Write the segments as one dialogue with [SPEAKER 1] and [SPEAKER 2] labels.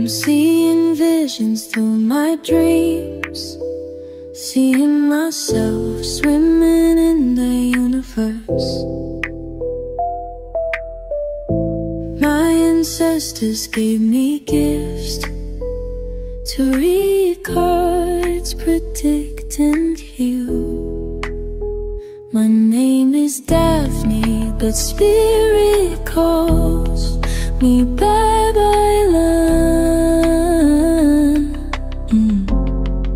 [SPEAKER 1] I'm seeing visions through my dreams, seeing myself swimming in the universe. My ancestors gave me gifts to read cards, predict and heal. My name is Daphne, but spirit calls me bye-bye love.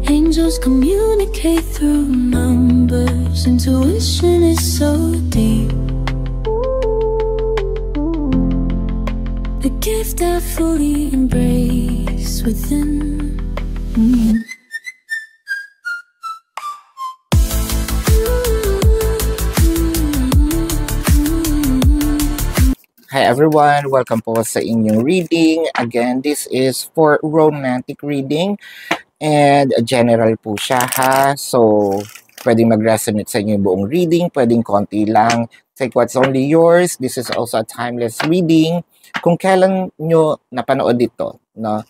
[SPEAKER 1] Angels communicate through numbers. Intuition is so deep. The gift I fully embrace within.
[SPEAKER 2] Hi everyone! Welcome po sa inyong reading. Again, this is for romantic reading and general po siya ha. So, pwedeng mag-resonate sa inyo yung buong reading, pwedeng konti lang. Take what's only yours. This is also a timeless reading. Kung kailan nyo napanood ito, no?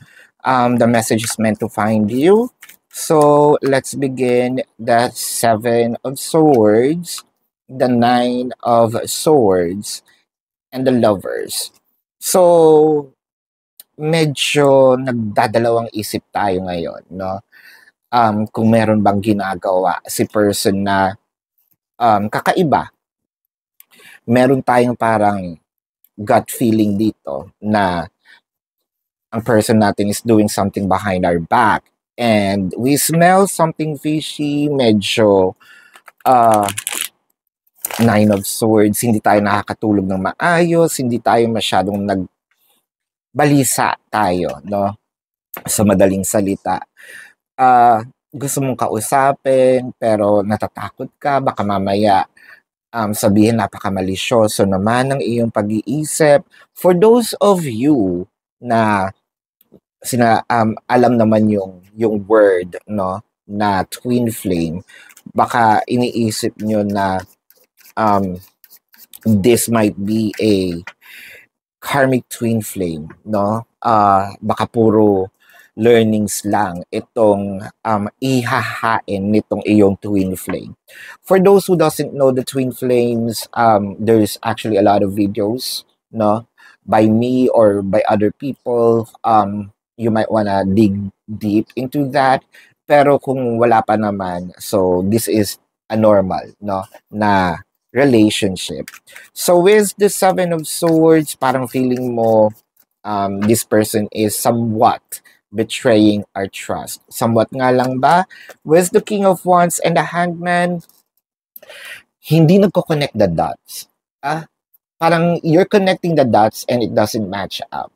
[SPEAKER 2] The message is meant to find you. So, let's begin. The Seven of Swords, the Nine of Swords, and the Lovers. So, medyo nagdadalawang isip tayo ngayon, no? Kung meron bang ginagawa si person na kakaiba. Meron tayong parang gut feeling dito na ang person natin is doing something behind our back. And we smell something fishy, medyo Nine of Swords, hindi tayo nakakatulog ng maayos, hindi tayo masyadong nagbalisa tayo, no? Sa madaling salita. Gusto mong kausapin, pero natatakot ka, baka mamaya sabihin napakamalisyoso naman ng iyong pag-iisip. For those of you na alam naman yung word, no, na twin flame, baka iniisip nyo na this might be a karmic twin flame, no? Baka puro learnings lang itong ihahain nitong iyong twin flame. For those who doesn't know the twin flames, there's actually a lot of videos, no, by me or by other people. You might wanna dig deep into that. Pero kung wala pa naman, so this is a normal, no, na relationship. So with the Seven of Swords, parang feeling mo this person is somewhat betraying our trust. Somewhat nga lang ba? With the King of Wands and the Hangman, hindi nagko-connect the dots. Parang you're connecting the dots and it doesn't match up.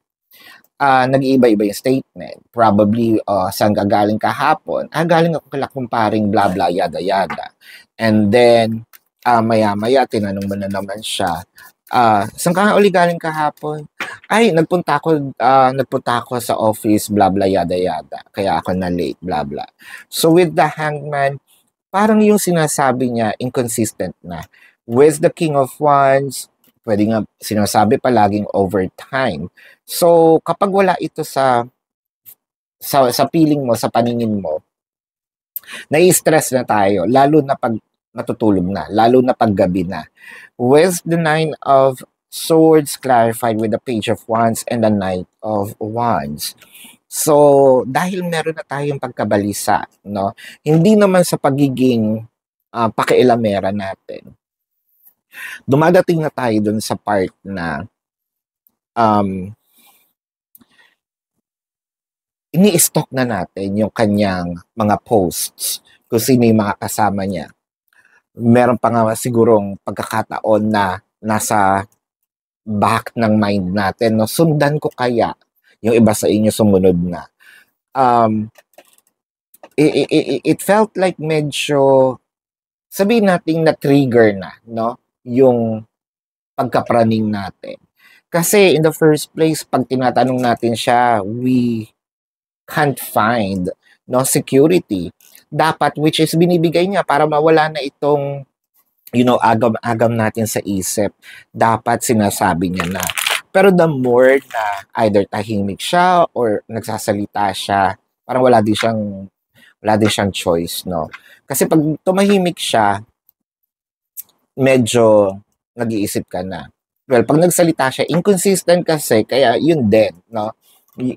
[SPEAKER 2] Nag-iiba-iba yung statement. Probably, saan ka galing kahapon? Galing ako kala kumparing blah blah yada yada. And then, maya-maya, tinanong mo na naman siya, saan ka uli galing kahapon? Ay, nagpunta ako sa office, blah blah yada yada. Kaya ako na late, blah blah. So with the Hangman, parang yung sinasabi niya, inconsistent na. With the King of Wands, pwede nga sinasabi palaging overtime. So, kapag wala ito sa feeling mo, sa paningin mo, nai-stress na tayo, lalo na pag matutulog na, lalo na pag gabi na. With the Nine of Swords clarified with the Page of Wands and the Knight of Wands. So, dahil meron na tayong pagkabalisa, no? Hindi naman sa pagiging pakialamera natin. Dumadating na tayo dun sa part na ini-stalk na natin yung kanyang mga posts, kung sino yung mga kasama niya. Meron pa nga sigurong pagkakataon na nasa back ng mind natin, no? Sundan ko kaya yung iba sa inyo sumunod na. It felt like medyo, sabihin natin na trigger na, no? Yung pagkapraning natin. Kasi in the first place, pag tinatanong natin siya, we can't find, no, security. Dapat, which is binibigay niya para mawala na itong, agam-agam natin sa isip. Dapat sinasabi niya na, Pero the more na either tahimik siya or nagsasalita siya, parang wala din siyang choice, no? Kasi pag tumahimik siya, medyo nag-iisip ka na. Well, pag nagsalita siya, inconsistent kasi, kaya yun din, no?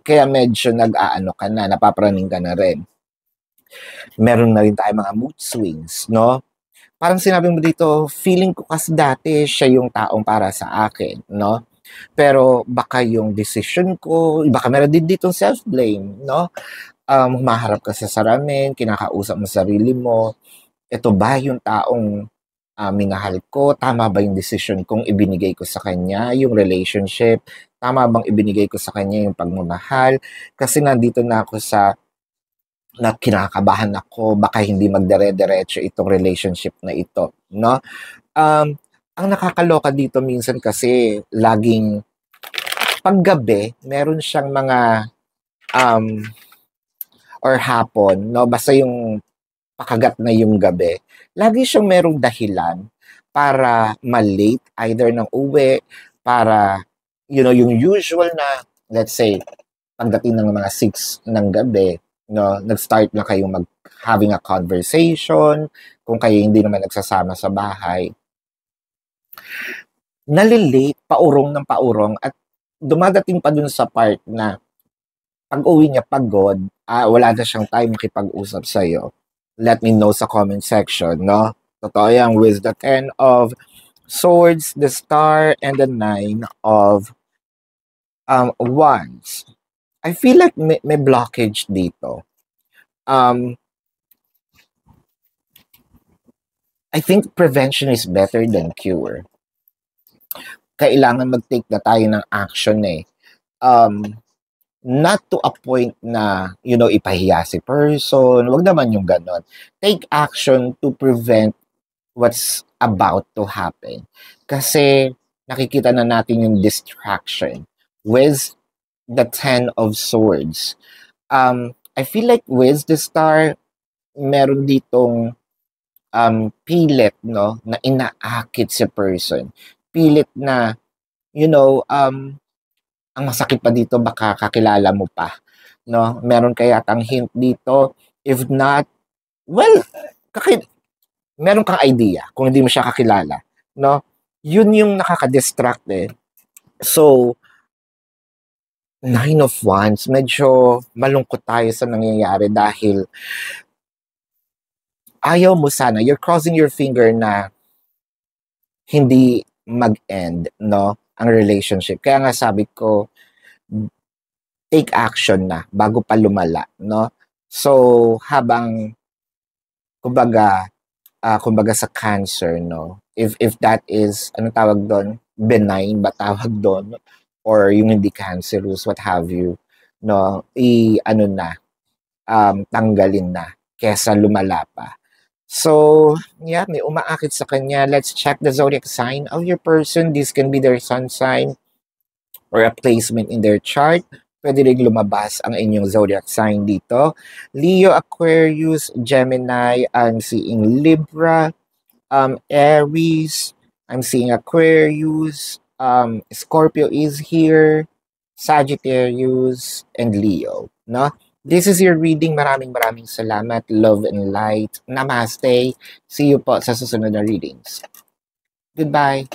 [SPEAKER 2] Kaya medyo nag-aano ka na, napapraning ka na rin. Meron na rin tayo mga mood swings, no? Parang sinabi mo dito, feeling ko kasi dati siya yung taong para sa akin, no? Pero baka yung decision ko, baka meron din ditong self-blame, no? Humaharap ka sa salamin, kinakausap mo sarili mo, ito ba yung taong minahal ko? Tama ba yung decision kong ibinigay ko sa kanya, yung relationship? Tama bang ibinigay ko sa kanya yung pagmamahal? Kasi nandito na ako na kinakabahan ako, baka hindi magdire-diretso itong relationship na ito, no? Ang nakakaloka dito minsan kasi laging paggabi, meron siyang mga or hapon, no? Basta yung pakagat na yung gabi, lagi siyang merong dahilan para malate either ng uwi, para, yung usual na, let's say, pagdating ng mga 6 ng gabi, no, nag-start na kayong having a conversation, kung kayo hindi naman nagsasama sa bahay, nalilate, paurong ng paurong, at dumadating pa dun sa part na pag-uwi niya pagod, wala na siyang time makipag-usap sa'yo. Let me know sa comment section, no? Totoo yan, with the 10 of Swords, the Star, and the 9 of Wands. I feel like may blockage dito. I think prevention is better than cure. Kailangan mag-take na tayo ng action eh. Not to a point na, ipahiya si person. Wag naman yung ganon. Take action to prevent what's about to happen. Kasi nakikita na natin yung distraction with the 10 of Swords. I feel like with the Star, meron ditong pilit, no, na inaakit si person. Pilit na, ang masakit pa dito, baka kakilala mo pa, no? Meron kaya tang hint dito. If not, well, meron kang idea kung hindi mo siya kakilala, no? Yun yung nakaka-distract eh. So, 9 of Wands, medyo malungkot tayo sa nangyayari dahil ayaw mo sana, you're crossing your finger na hindi mag-end, no, ang relationship. Kaya nga sabi ko, take action na bago pa lumala, no? So, habang kumbaga sa cancer, no, if that is, ano tawag doon, benign ba tawag doon, or yung hindi cancerous, what have you, no, tanggalin na kesa lumala pa. So, yeah, may umaakit sa kanya. Let's check the zodiac sign of your person. This can be their sun sign or a placement in their chart. Pwede rin lumabas ang inyong zodiac sign dito. Leo, Aquarius, Gemini, I'm seeing Libra, Aries, I'm seeing Aquarius, Scorpio is here, Sagittarius, and Leo, no? This is your reading. Maraming salamat. Love and light. Namaste. See you po sa susunod na readings. Goodbye.